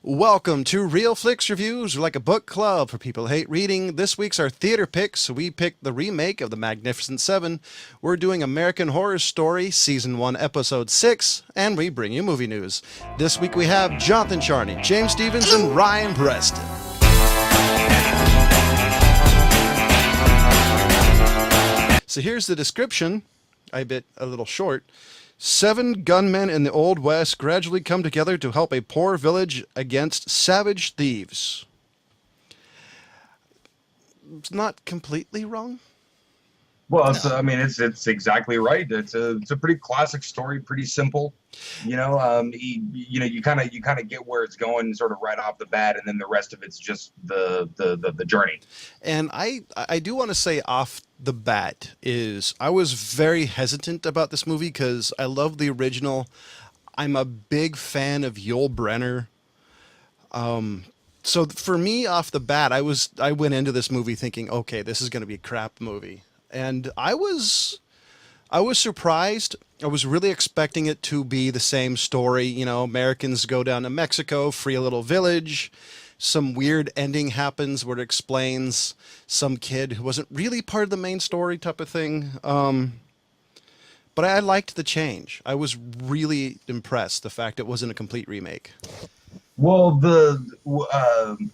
Welcome to Real Flix Reviews, like a book club for people who hate reading. This week's our theater picks. We picked the remake of The Magnificent Seven. We're doing American Horror Story, Season 1, Episode 6, and we bring you movie news. This week we have Jonathan Charney, James Stevens, and Ryan Preston. So here's the description, a bit a little short. 7 gunmen in the Old West gradually come together to help a poor village against savage thieves. It's not completely wrong. Well, it's exactly right. It's a pretty classic story, pretty simple. You kind of get where it's going sort of right off the bat, and then the rest of it's just the journey. And I do want to say off the bat is I was very hesitant about this movie because I love the original. I'm a big fan of Yul Brynner. So for me off the bat, I went into this movie thinking, okay, this is going to be a crap movie. And I was surprised. I was really expecting it to be the same story. You know, Americans go down to Mexico, free a little village. Some weird ending happens where it explains some kid who wasn't really part of the main story type of thing. But I liked the change. I was really impressed the fact it wasn't a complete remake. Well,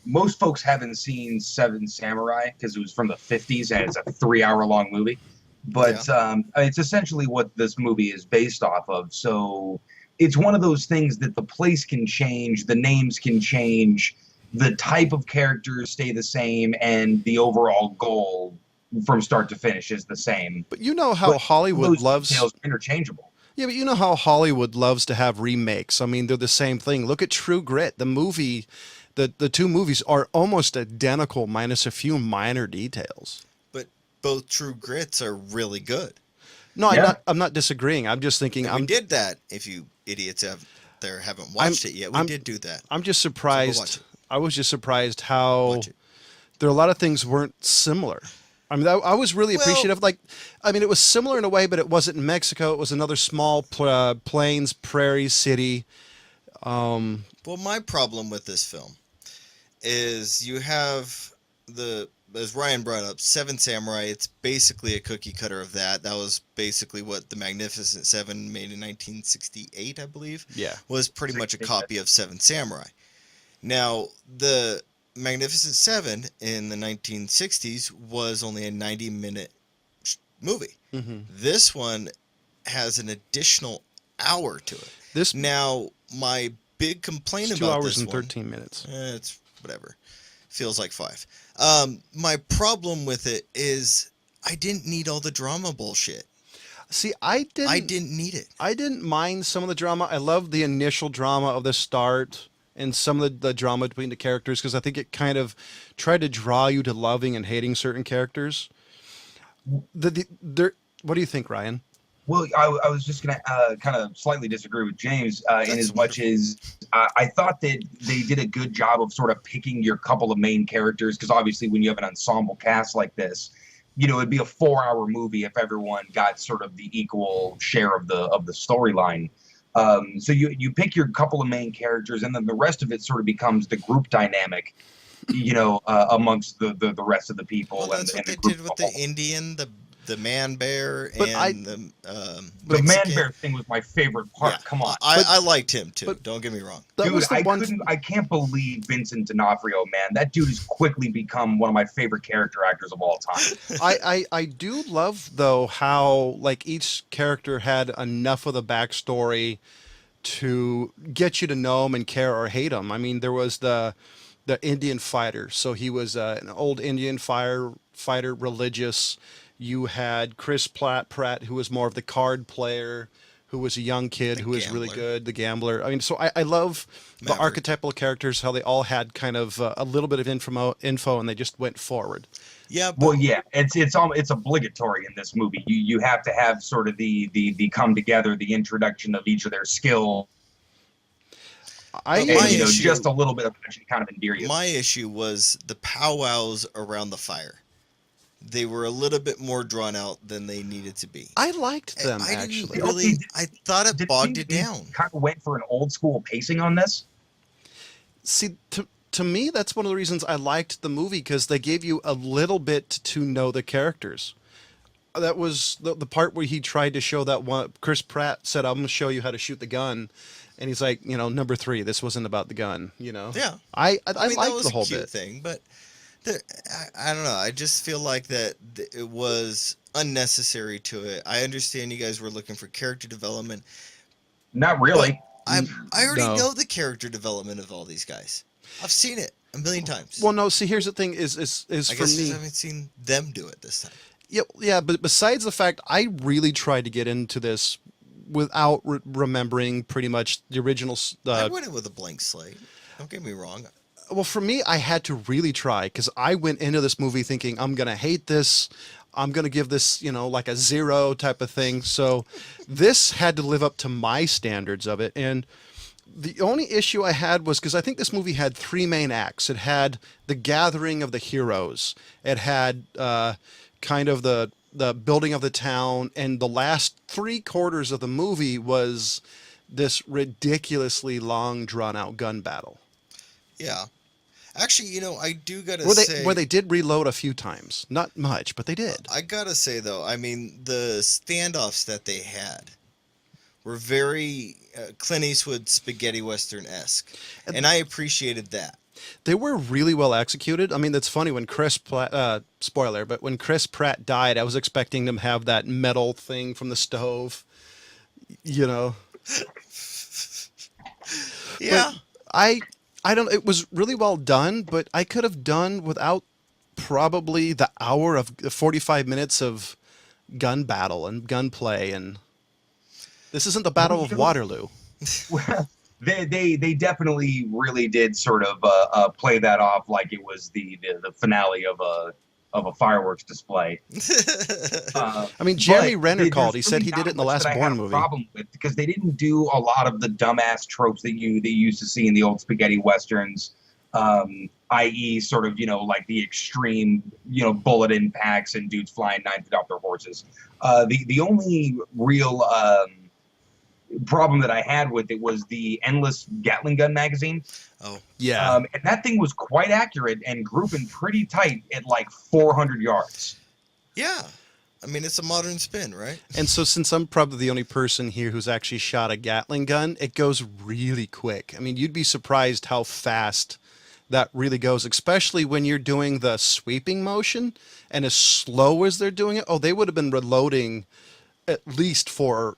most folks haven't seen Seven Samurai because it was from the 50s and it's a 3-hour long movie. But it's essentially what this movie is based off of. So it's one of those things that the place can change, the names can change, the type of characters stay the same, and the overall goal from start to finish is the same. But you know how Hollywood loves details are interchangeable. Yeah, but you know how Hollywood loves to have remakes. I mean, they're the same thing. Look at True Grit. The movie, the two movies are almost identical minus a few minor details. But both True Grits are really good. No, I'm not disagreeing. I'm just thinking We did that. If you idiots haven't watched it yet, we did do that. I'm just surprised. So I was just surprised how there are a lot of things weren't similar. I mean, I was really appreciative. It was similar in a way, but it wasn't in Mexico. It was another small plains, prairie city. Well, my problem with this film is you have as Ryan brought up, Seven Samurai. It's basically a cookie cutter of that. That was basically what The Magnificent Seven made in 1968, I believe. Yeah. Was pretty much a copy of Seven Samurai. Now, the Magnificent Seven in the 1960s was only a 90-minute movie. Mm-hmm. This one has an additional hour to it. Now, my big complaint about this 2 hours and one, 13 minutes. It's whatever. Feels like 5. My problem with it is I didn't need all the drama bullshit. See, I didn't need it. I didn't mind some of the drama. I loved the initial drama of the start and some of the drama between the characters because I think it kind of tried to draw you to loving and hating certain characters. What do you think, Ryan? Well, I was just going to kind of slightly disagree with James in as much as I thought that they did a good job of sort of picking your couple of main characters because obviously when you have an ensemble cast like this, you know, it'd be a 4-hour movie if everyone got sort of the equal share of the storyline. So you pick your couple of main characters, and then the rest of it sort of becomes the group dynamic, you know, amongst the rest of the people. Well, that's what they did with the Indian, the man bear, and the man bear thing was my favorite part. Yeah, come on, I liked him too. Don't get me wrong, dude. I can't believe Vincent D'Onofrio, man. That dude has quickly become one of my favorite character actors of all time. I do love though how like each character had enough of the backstory to get you to know him and care or hate him. I mean, there was the Indian fighter, so he was an old Indian fighter, religious. You had Chris Pratt, who was more of the card player, who was a young kid who was really good, the gambler. I mean, so I love the archetypal characters, how they all had kind of a little bit of info, and they just went forward. Yeah. Well, yeah, it's obligatory in this movie. You have to have sort of the come together, the introduction of each of their skills. Just a little bit of action kind of endear you. My issue was the powwows around the fire. They were a little bit more drawn out than they needed to be. I liked them, actually. I thought it bogged it down. Kind of went for an old school pacing on this. See, to me, that's one of the reasons I liked the movie because they gave you a little bit to know the characters. That was the part where he tried to show that one. Chris Pratt said, "I'm going to show you how to shoot the gun," and he's like, number three, this wasn't about the gun. Yeah. I I mean, that liked was the a whole cute bit. thing, but I don't know. I just feel like that it was unnecessary to it. I understand you guys were looking for character development, Not but really. I already No. know the character development of all these guys. I've seen it a million times. Well, no. See, here's the thing: is I for guess just me. haven't seen them do it this time. Yeah, yeah. But besides the fact, I really tried to get into this without remembering pretty much the original. I went in with a blank slate. Don't get me wrong. Well, for me, I had to really try because I went into this movie thinking I'm gonna hate this. I'm gonna give this, like a 0 type of thing. So, this had to live up to my standards of it. And the only issue I had was because I think this movie had three main acts. It had the gathering of the heroes. It had kind of the building of the town, and the last three-quarters of the movie was this ridiculously long, drawn-out gun battle. Yeah. Actually, I do gotta Where say, they did reload a few times. Not much, but they did. I gotta say though, I mean, the standoffs that they had were very Clint Eastwood spaghetti western esque, and I appreciated that. They were really well executed. I mean, that's funny when spoiler, but when Chris Pratt died, I was expecting them to have that metal thing from the stove, you know. Yeah. But I don't. It was really well done, but I could have done without probably the hour of 45 minutes of gun battle and gunplay, and this isn't the Battle of Waterloo. Well, they definitely really did sort of play that off like it was the finale of a fireworks display. I mean, Jeremy But Renner there's called. He said really he did not it in the much last that I Bourne have a movie. problem with, because they didn't do a lot of the dumbass tropes that you used to see in the old spaghetti westerns, i.e., sort of like the extreme bullet impacts and dudes flying 9 feet off their horses. The only real problem that I had with it was the endless Gatling gun magazine. Oh, Yeah. And that thing was quite accurate and grouping pretty tight at like 400 yards. yeah. I mean, it's a modern spin, right? And so, since I'm probably the only person here who's actually shot a Gatling gun, it goes really quick. I mean, you'd be surprised how fast that really goes, especially when you're doing the sweeping motion and as slow as they're doing it. Oh, they would have been reloading at least four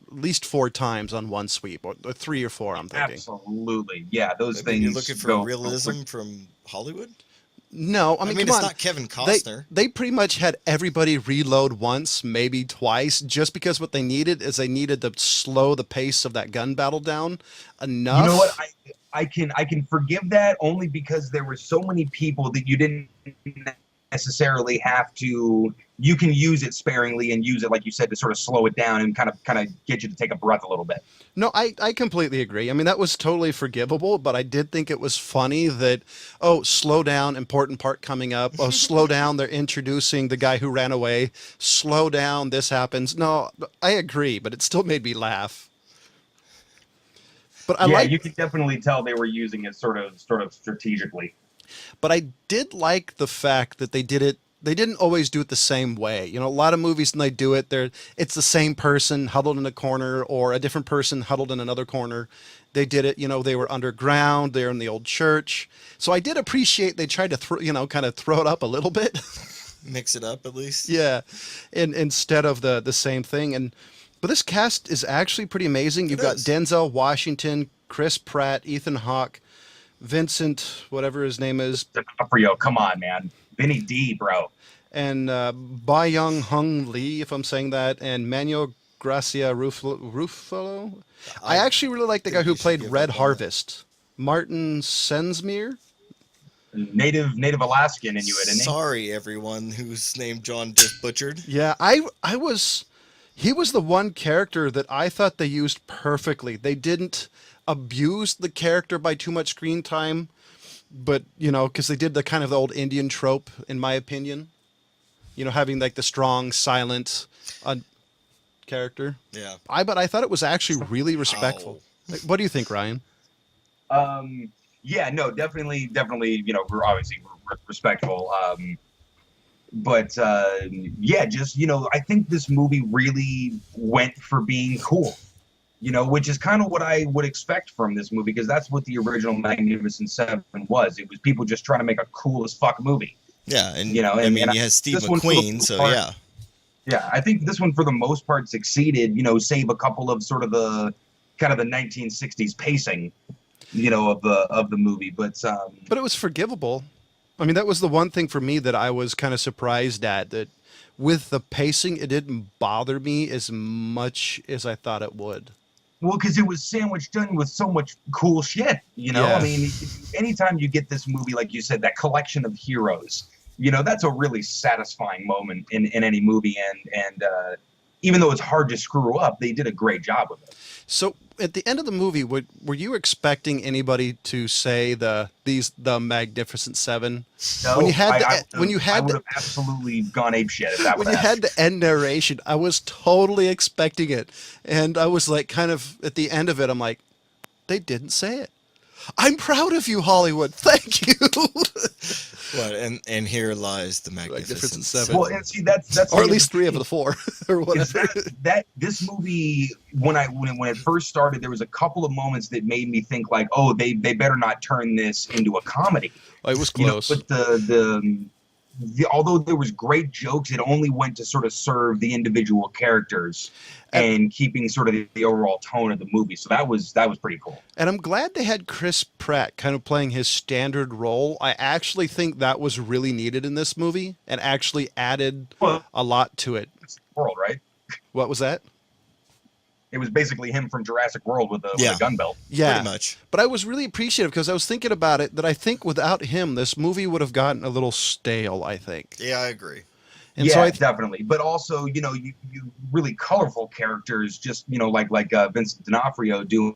times on one sweep, or 3 or 4, I'm thinking. Absolutely. Yeah, those I mean, things you're looking for go realism from Hollywood? No, I mean, come it's on. not Kevin Costner. They pretty much had everybody reload once, maybe twice, just because what they needed is they needed to slow the pace of that gun battle down enough. You know what? I can forgive that only because there were so many people that you didn't necessarily have to. You can use it sparingly and use it, like you said, to sort of slow it down and kind of get you to take a breath a little bit. No, I completely agree. I mean, that was totally forgivable, but I did think it was funny that, oh, slow down, important part coming up. Oh, slow down, they're introducing the guy who ran away. Slow down, this happens. No, I agree, but it still made me laugh. But You can definitely tell they were using it sort of strategically. But I did like the fact that they didn't always do it the same way. A lot of movies when they do it, it's the same person huddled in a corner or a different person huddled in another corner. They did it, they were underground, they're in the old church. So I did appreciate they tried to kind of throw it up a little bit. Mix it up at least. Yeah. Instead of the same thing. But this cast is actually pretty amazing. You've got Denzel Washington, Chris Pratt, Ethan Hawke, Vincent, whatever his name is. DiCaprio, come on, man. Vinny D, bro. And Byung Hung Lee, if I'm saying that, and Manuel Gracia Ruffalo. I actually really like the guy who played Red Harvest, Martin Sensmere. Native Alaskan Inuit, isn't he? Sorry, everyone whose name John just butchered. Yeah, he was the one character that I thought they used perfectly. They didn't abuse the character by too much screen time, but because they did the kind of the old Indian trope, in my opinion. Having like the strong, silent character. Yeah. But I thought it was actually really respectful. Like, what do you think, Ryan? Yeah, no, definitely, you know, we're obviously respectful. But yeah, just, you know, I think this movie really went for being cool, you know, which is kind of what I would expect from this movie, because that's what the original Magnificent Seven was. It was people just trying to make a cool as fuck movie, Yeah, and you know, I mean, I you had think Steve this one for the McQueen, most so part, yeah. yeah, I think this one for the most part succeeded, you know, save a couple of sort of the kind of the 1960s pacing, you know, of the movie, But it was forgivable. I mean, that was the one thing for me that I was kind of surprised at, that with the pacing, it didn't bother me as much as I thought it would. well, because it was sandwiched in with so much cool shit, you know. I Yeah. mean, anytime you get this movie, like you said, that collection of heroes, you know, that's a really satisfying moment in any movie. And even though it's hard to screw up, they did a great job with it. So at the end of the movie, were you expecting anybody to say the Magnificent Seven? When you No, had I would have absolutely gone ape shit if that when would you have had the end narration, I was totally expecting it, and I was like, kind of at the end of it, I'm like, they didn't say it. I'm proud of you, Hollywood. Thank you. What, and here lies the Magnificent Magnificent Seven. Seven. Well, and see, that's Or the at least other three of thing. the four, or Is whatever. that this movie, when it first started, there was a couple of moments that made me think like, oh, they better not turn this into a comedy, It was you know. close. But the although there was great jokes, it only went to sort of serve the individual characters And and keeping sort of the overall tone of the movie. So that was pretty cool. And I'm glad they had Chris Pratt kind of playing his standard role. I actually think that was really needed in this movie and actually added Well, a lot to it. it's the world, right? What was that? It was basically him from Jurassic World with Yeah. a gun belt. Yeah. Pretty much. But I was really appreciative because I was thinking about it, that I think without him, this movie would have gotten a little stale, I think. Yeah, I agree. And yeah, so definitely. But also, you know, you really colorful characters, just, you know, like Vincent D'Onofrio doing.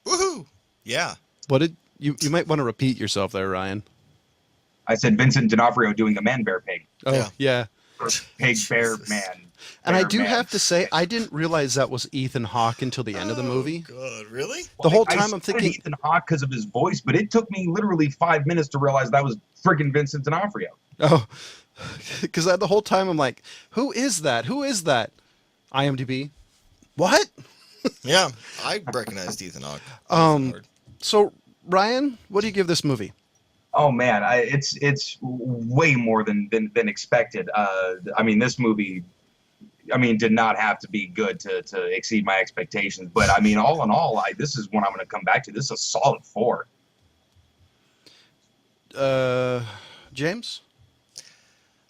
Woohoo! Yeah. what did you might want to repeat yourself there, Ryan. I said Vincent D'Onofrio doing the man bear pig, Oh, Yeah. yeah. or pig bear Jesus. man. And I Bear do man. have to say, I didn't realize that was Ethan Hawke until the end of the movie. God, really? The whole I time I'm said thinking, Ethan Hawke because of his voice, but it took me literally 5 minutes to realize that was friggin' Vincent D'Onofrio. oh, because the whole time I'm like, who is that? Who is that? IMDb. What? Yeah, I recognized Ethan Hawke. Um, So, Ryan, what do you give this movie? Oh man, it's way more than expected. I mean, this movie, I mean, did not have to be good to exceed my expectations. But I mean, all in all, this is one I'm going to come back to. This is a solid 4. James?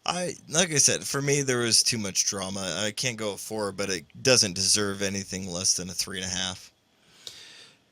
Like I said, for me there was too much drama. I can't go 4, but it doesn't deserve anything less than a 3.5.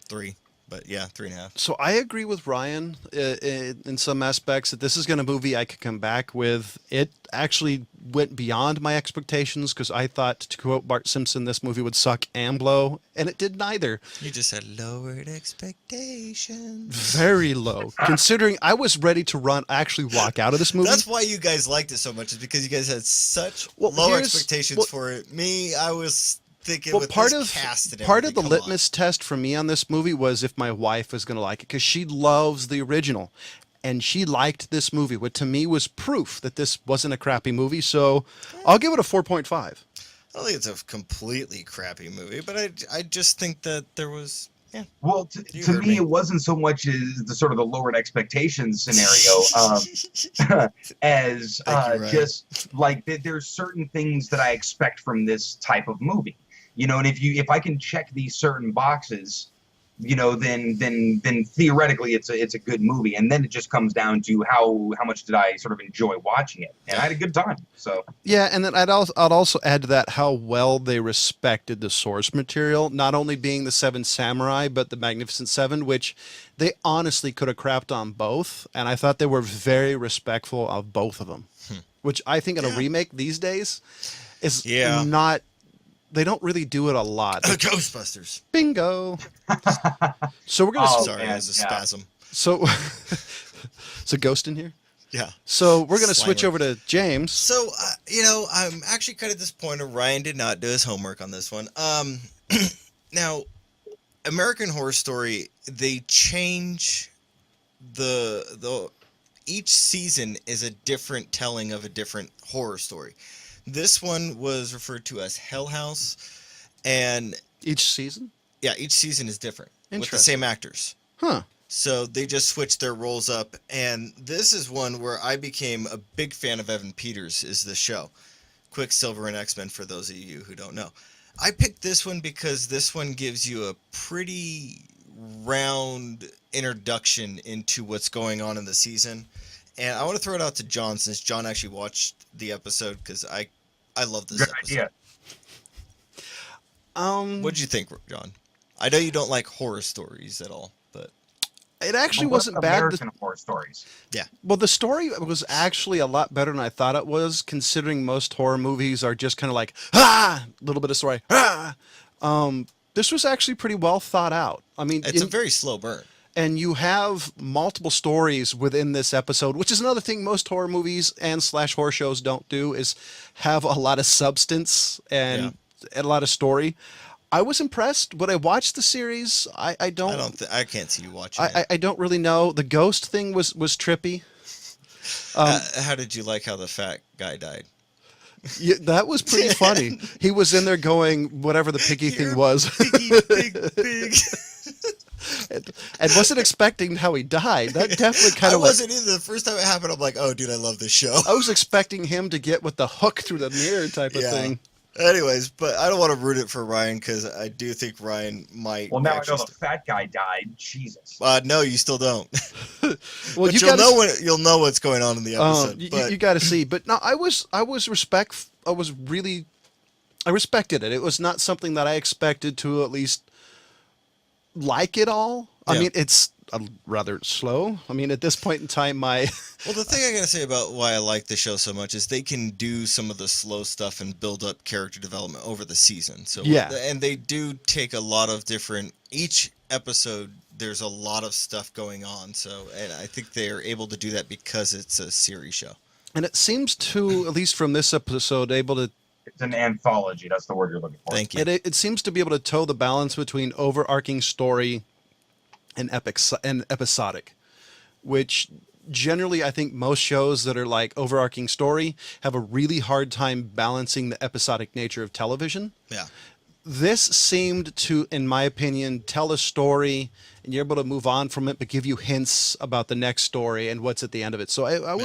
3, but yeah, 3.5. So I agree with Ryan in some aspects that this is going to movie I could come back with. It actually went beyond my expectations because I thought, to quote Bart Simpson, this movie would suck and blow, and it did neither. You just had lowered expectations. Very low, considering I was ready to actually walk out of this movie. That's why you guys liked it so much, is because you guys had such Well, low here's- expectations well- for it. Me, I was thinking Well, with part this of cast and part of the everything, come on. litmus test for me on this movie was if my wife was going to like it, because she loves the original, and she liked this movie, which to me was proof that this wasn't a crappy movie. So I'll give it a 4.5. I don't think it's a completely crappy movie, but I just think that there was, yeah. Well, You to heard me, me. it wasn't so much as the sort of the lowered expectations scenario, as Thank you, Ryan. just like there's certain things that I expect from this type of movie, you know. And if I can check these certain boxes, you know, then theoretically it's a good movie. And then it just comes down to how much did I sort of enjoy watching it, and I had a good time. So Yeah, and then I'd also add to that how well they respected the source material, not only being the Seven Samurai, but the Magnificent Seven, which they honestly could have crapped on both, and I thought they were very respectful of both of them, which I think in a Yeah. remake these days is Yeah. not. They don't really do it a lot. Ghostbusters. Bingo. So we're gonna. Oh, Sorry, man, it was a yeah. spasm. So, is a ghost in here? Yeah. So we're gonna switch Slimer. over to James. So, I'm actually kind of disappointed Ryan did not do his homework on this one. Now, American Horror Story, they change the each season is a different telling of a different horror story. This one was referred to as Hell House, and Each season? yeah, each season is different with the Interesting. same actors. Huh. So they just switched their roles up, and this is one where I became a big fan of Evan Peters. Is the show Quicksilver and X-Men? For those of you who don't know, I picked this one because this one gives you a pretty round introduction into what's going on in the season. And I want to throw it out to John, since John actually watched the episode, because I love this Good episode. idea. What'd you think, John? I know you don't like horror stories at all, but It actually But what wasn't about bad. American Horror Stories. Well, the story was actually a lot better than I thought it was, considering most horror movies are just kind of like, a little bit of story, this was actually pretty well thought out. I mean, it's a very slow burn. and you have multiple stories within this episode, which is another thing most horror movies and slash horror shows don't do, is have a lot of substance and a lot of story. I was impressed when I watched the series. I I can't see you watching it. I don't really know. The ghost thing was trippy. How did you like how the fat guy died? Yeah, that was pretty funny. He was in there going whatever the piggy thing was, Pig. and wasn't expecting how he died. That definitely I kind of wasn't either. The first time it happened, I'm like, oh, dude, I love this show. I was expecting him to get with the hook through the mirror type of Yeah. thing. Anyways, but I don't want to ruin it for Ryan, because I do think Ryan might. Well, now I know actually the fat guy died. Jesus. no, you still don't. Well, But you you'll gotta, know you'll know what's going on in the episode. you got to see. But no, I respected it. It was not something that I expected to at least like it all. I Yeah. mean, it's rather slow. I mean, at this point in time, Well, the thing I gotta say about why I like the show so much is they can do some of the slow stuff and build up character development over the season. So Yeah. and they do take a lot of different. Each episode, there's a lot of stuff going on. So, and I think they are able to do that because it's a series show. and it seems to, at least from this episode, able to It's an anthology. That's the word you're looking for. Thank you. it seems to be able to toe the balance between overarching story and episodic, which generally I think most shows that are like overarching story have a really hard time balancing the episodic nature of television. Yeah. This seemed to, in my opinion, tell a story and you're able to move on from it, but give you hints about the next story and what's at the end of it. So I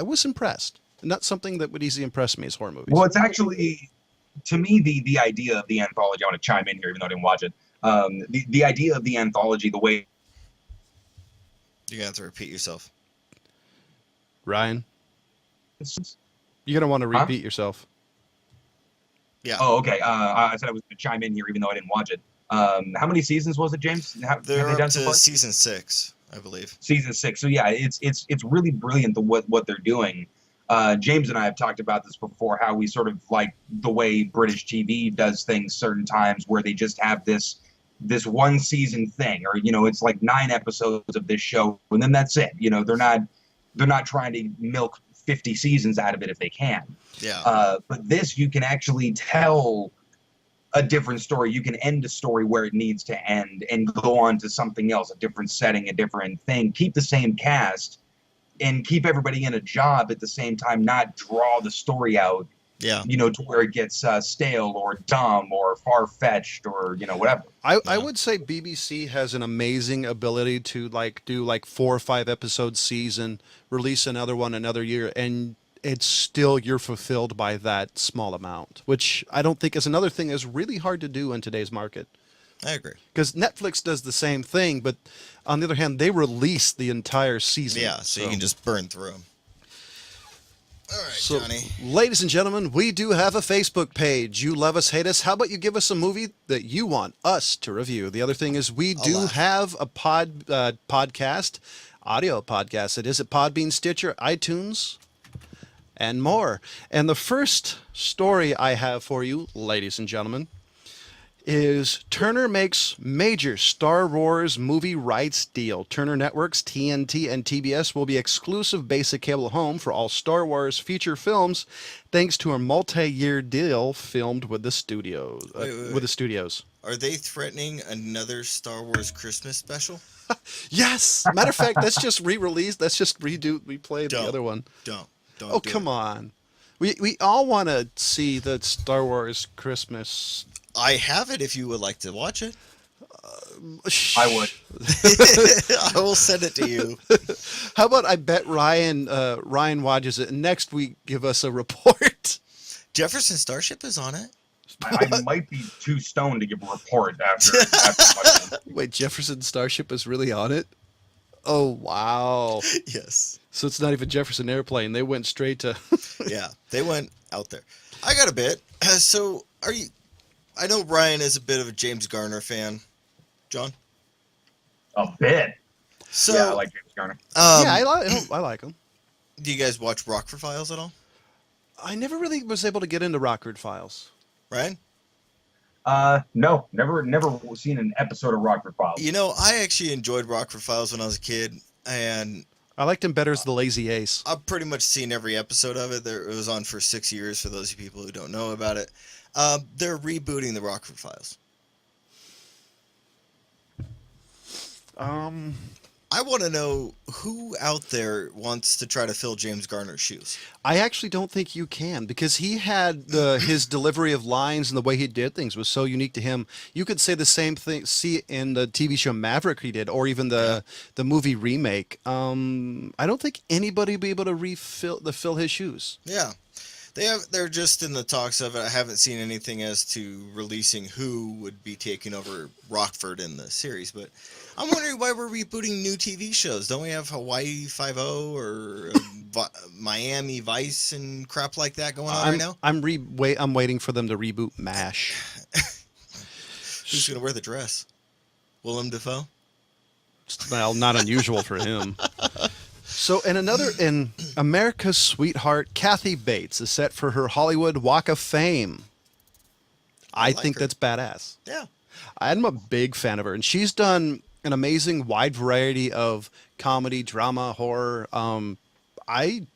was impressed. And that's something that would easily impress me as horror movies. Well, it's actually, to me, the idea of the anthology. I want to chime in here, even though I didn't watch it. The idea of the anthology, the way. You're gonna have to repeat yourself. Ryan, you're gonna want to Huh? repeat yourself. Yeah. Oh, okay. I said I was going to chime in here, even though I didn't watch it. How many seasons was it, James? Have They're they up done so to far? season 6, I believe. Season 6. So yeah, it's really brilliant what they're doing. James and I have talked about this before, how we sort of like the way British TV does things certain times, where they just have this one season thing, or it's like 9 episodes of this show, and then that's it. They're not trying to milk 50 seasons out of it if they can. Yeah. But this, you can actually tell a different story. You can end a story where it needs to end and go on to something else, a different setting, a different thing. Keep the same cast and keep everybody in a job at the same time, not draw the story out, Yeah. to where it gets stale or dumb or far-fetched or, whatever. I would say BBC has an amazing ability to do 4 or 5 episode season, release another one another year, and it's still you're fulfilled by that small amount, which I don't think is another thing is really hard to do in today's market. I agree. Because Netflix does the same thing, but on the other hand, they release the entire season. Yeah, so you can just burn through them. All right, So, Johnny. ladies and gentlemen, we do have a Facebook page. You love us, hate us. How about you give us a movie that you want us to review? The other thing is we do laugh. have a podcast, audio podcast. It is at Podbean, Stitcher, iTunes, and more. And the first story I have for you, ladies and gentlemen, is Turner makes major Star Wars movie rights deal. Turner Networks, TNT, and TBS will be exclusive basic cable home for all Star Wars feature films, thanks to a multi-year deal filmed with the studios. Wait. The studios. Are they threatening another Star Wars Christmas special? Yes. Matter of fact, let's just re-release. Let's just replay the other one. Don't. Oh, come on. We all want to see the Star Wars Christmas. I have it if you would like to watch it. I would. I will send it to you. How about I bet Ryan watches it and next week give us a report. Jefferson Starship is on it. I might be too stoned to give a report after watching it. Wait, Jefferson Starship is really on it? Oh, wow. Yes. So it's not even Jefferson Airplane. They went straight to... Yeah, they went out there. I got a bit. So, are you... I know Ryan is a bit of a James Garner fan. John? A bit. So, yeah, I like James Garner. yeah, I like them. Do you guys watch Rockford Files at all? I never really was able to get into Rockford Files. Ryan? No, never seen an episode of Rockford Files. You know, I actually enjoyed Rockford Files when I was a kid, and I liked him better as the Lazy Ace. I've pretty much seen every episode of it. It was on for 6 years, for those people who don't know about it. They're rebooting the Rockford Files. I want to know who out there wants to try to fill James Garner's shoes. I actually don't think you can, because he had his delivery of lines and the way he did things was so unique to him. You could say the same thing, see in the TV show Maverick he did, or even the movie remake. I don't think anybody would be able to fill his shoes. Yeah. They're just in the talks of it. I haven't seen anything as to releasing who would be taking over Rockford in the series, but I'm wondering why we're rebooting new TV shows. Don't we have Hawaii Five-0 or Miami Vice and crap like that going on right now? I'm waiting for them to reboot MASH. Who's gonna wear the dress? Willem Dafoe? Well, not unusual for him. So, in America's Sweetheart, Kathy Bates is set for her Hollywood Walk of Fame. I think that's badass. Yeah. I'm a big fan of her, and she's done an amazing wide variety of comedy, drama, horror. I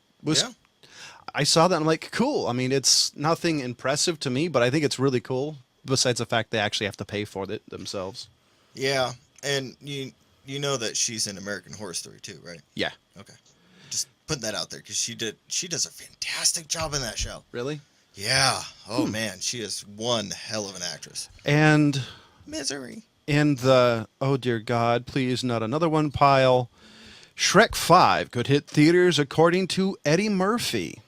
saw that and I'm like, cool. I mean, it's nothing impressive to me, but I think it's really cool. Besides the fact they actually have to pay for it themselves. Yeah, and you know that she's in American Horror Story too, right? Yeah. Okay. Just putting that out there because she does a fantastic job in that show. Really? Yeah. Oh man, she is one hell of an actress. And Misery. in the oh dear God, please not another one pile. Shrek 5 could hit theaters according to Eddie Murphy.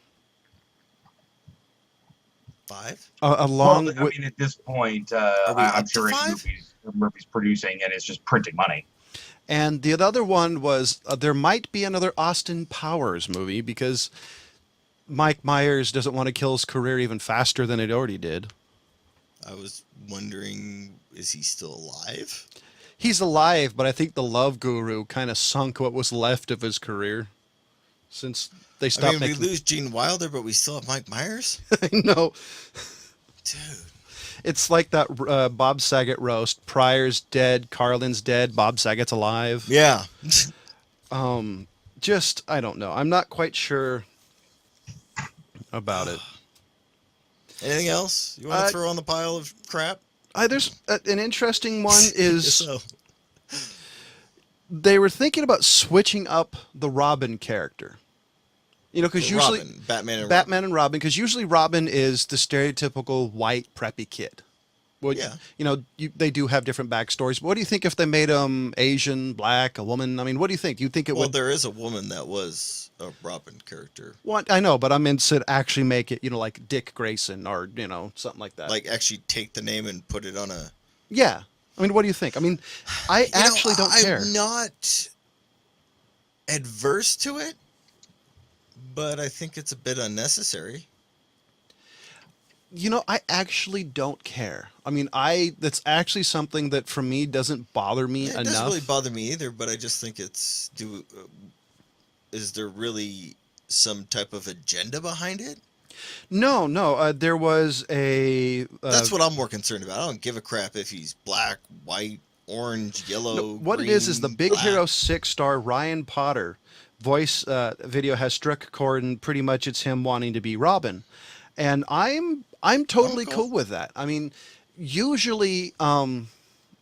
5? I mean, at this point, I'm sure Murphy's producing and it's just printing money. And the other one was there might be another Austin Powers movie because Mike Myers doesn't want to kill his career even faster than it already did. I was wondering, is he still alive? He's alive, but I think the Love Guru kind of sunk what was left of his career since they stopped we lose Gene Wilder, but we still have Mike Myers? I know. Dude. It's like that Bob Saget roast. Pryor's dead, Carlin's dead, Bob Saget's alive. Yeah. Just, I don't know. I'm not quite sure about it. Anything else you want to throw on the pile of crap? There's an interesting one is So. they were thinking about switching up the Robin character. You know, because usually Batman and Robin, because usually Robin is the stereotypical white preppy kid. Well, yeah. You know, they do have different backstories. But what do you think if they made him Asian, black, a woman? I mean, what do you think? Do you think it would? Well, there is a woman that was a Robin character. What I know, but I meant to actually make it, you know, like Dick Grayson or something like that. Like actually take the name and put it on a. Yeah, I mean, what do you think? I mean, I actually don't care. I'm not adverse to it, but I think it's a bit unnecessary. You know, I actually don't care. I mean, that's actually something that for me doesn't bother me enough. It doesn't really bother me either, but I just think is there really some type of agenda behind it? No, no. There was a That's what I'm more concerned about. I don't give a crap if he's black, white, orange, no, yellow, what it is the green, Big black. Hero 6 star Ryan Potter voice video has struck a chord, and pretty much it's him wanting to be Robin, and I'm Oh, totally cool. cool with that. I mean, usually I'm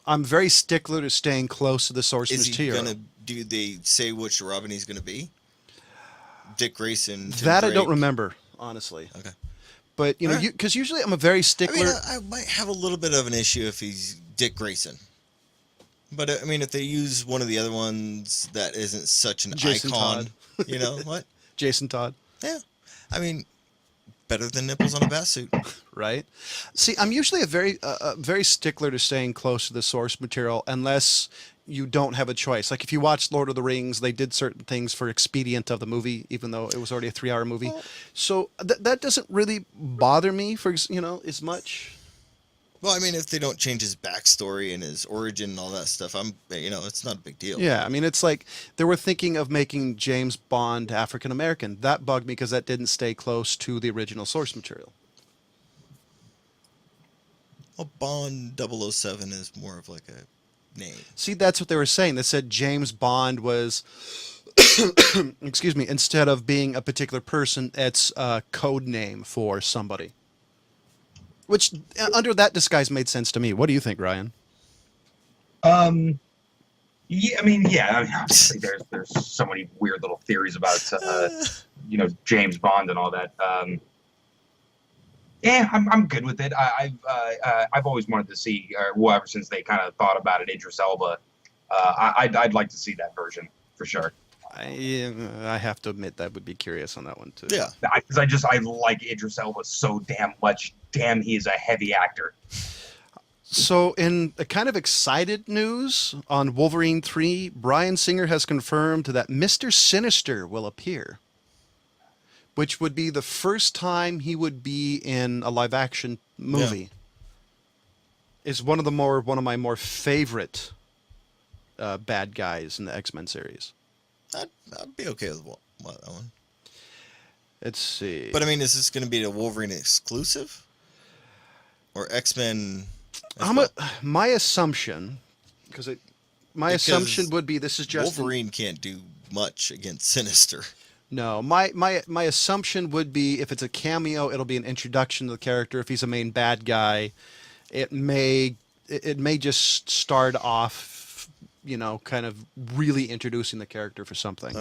very stickler to staying close to the source Is he gonna? material. Do they say which Robin he's gonna be? Dick Grayson, Tim That I don't Drake. remember honestly, Okay. but you All know, right. because usually I'm a very I mean, stickler. I might have a little bit of an issue if he's Dick Grayson. But I mean, if they use one of the other ones that isn't such an Jason icon, Todd, you know what? Jason Todd. Yeah. I mean, better than nipples on a bat suit. Right? See, I'm usually a very stickler to staying close to the source material unless you don't have a choice. Like if you watch Lord of the Rings, they did certain things for expedient of the movie, even though it was already a 3 hour movie. Well, So that doesn't really bother me as much. well, I mean, if they don't change his backstory and his origin and all that stuff, it's not a big deal. Yeah, I mean, it's like they were thinking of making James Bond African American. That bugged me because that didn't stay close to the original source material. Well, Bond 007 is more of like a name. See, that's what they were saying. They said James Bond was excuse me, instead of being a particular person, it's a code name for somebody. Which, under that disguise, made sense to me. What do you think, Ryan? Yeah, I mean, yeah. I mean, obviously, there's so many weird little theories about James Bond and all that. Yeah, I'm good with it. I've always wanted to see, well, ever since they kind of thought about it, Idris Elba. I'd like to see that version for sure. I have to admit that would be curious on that one too. Yeah. Because I like Idris Elba so damn much. Damn, he is a heavy actor. So, in a kind of excited news on Wolverine 3, Bryan Singer has confirmed that Mr. Sinister will appear, which would be the first time he would be in a live action movie. Is one of my more favorite bad guys in the X-Men series. I'd be okay with that one. Let's see. But I mean, is this going to be a Wolverine exclusive? Or X-Men? My assumption, because assumption would be this is just Wolverine can't do much against Sinister. No, my assumption would be if it's a cameo, it'll be an introduction to the character. If he's a main bad guy, it may just start off, kind of really introducing the character for something.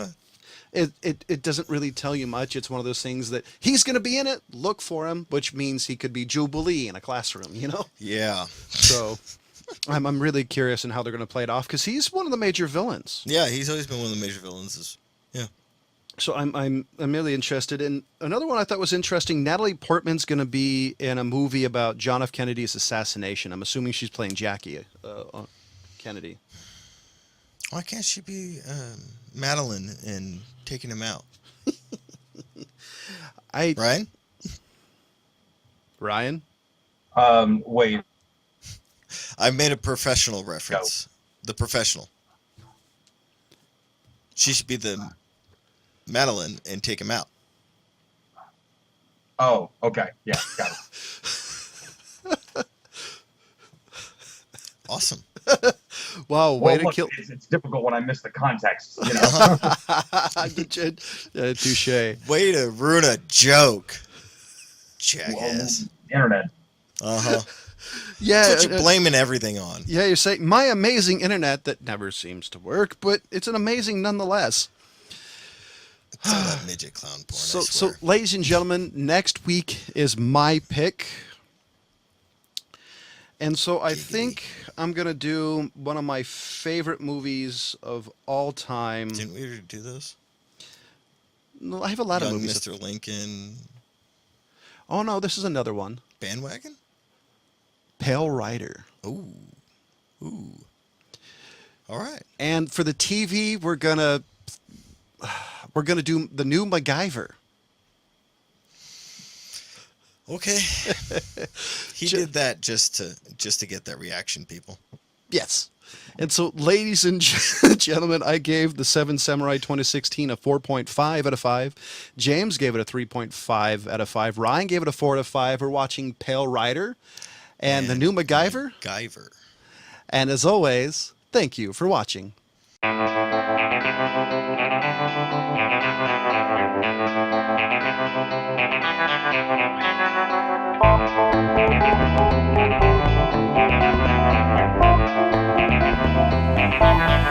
It doesn't really tell you much. It's one of those things that he's going to be in it. Look for him, which means he could be Jubilee in a classroom. Yeah. So I'm really curious in how they're going to play it off because he's one of the major villains. Yeah, he's always been one of the major villains. Yeah. So I'm really interested in another one I thought was interesting. Natalie Portman's going to be in a movie about John F. Kennedy's assassination. I'm assuming she's playing Jackie Kennedy. Why can't she be Madeline and taking him out? Ryan? Ryan? Wait. I made a professional reference. No. The Professional. She should be the Madeline and take him out. Oh, okay. Yeah, got it. Awesome. Wow, way to look, kill. It's difficult when I miss the context, Touche. Way to ruin a joke. Jackass. Internet. Uh-huh. Yeah. That's what you're blaming everything on. Yeah, you're saying my amazing internet that never seems to work, but it's an amazing nonetheless. It's all that midget clown porn, I So, swear. ladies and gentlemen, next week is my pick. And so I think I'm going to do one of my favorite movies of all time. Didn't we already do those? No, I have a lot Young of movies. Mr. Lincoln. Oh, no, this is another one. Bandwagon? Pale Rider. Ooh. Ooh. All right. And for the TV, we're going to do the new MacGyver. Okay. He did that just to get that reaction, people. Yes. And so, ladies and gentlemen, I gave The Seven Samurai 2016 a 4.5 out of 5. James gave it a 3.5 out of 5. Ryan gave it a 4 out of 5. We're watching Pale Rider and The New MacGyver. And as always, thank you for watching.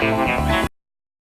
Thank you.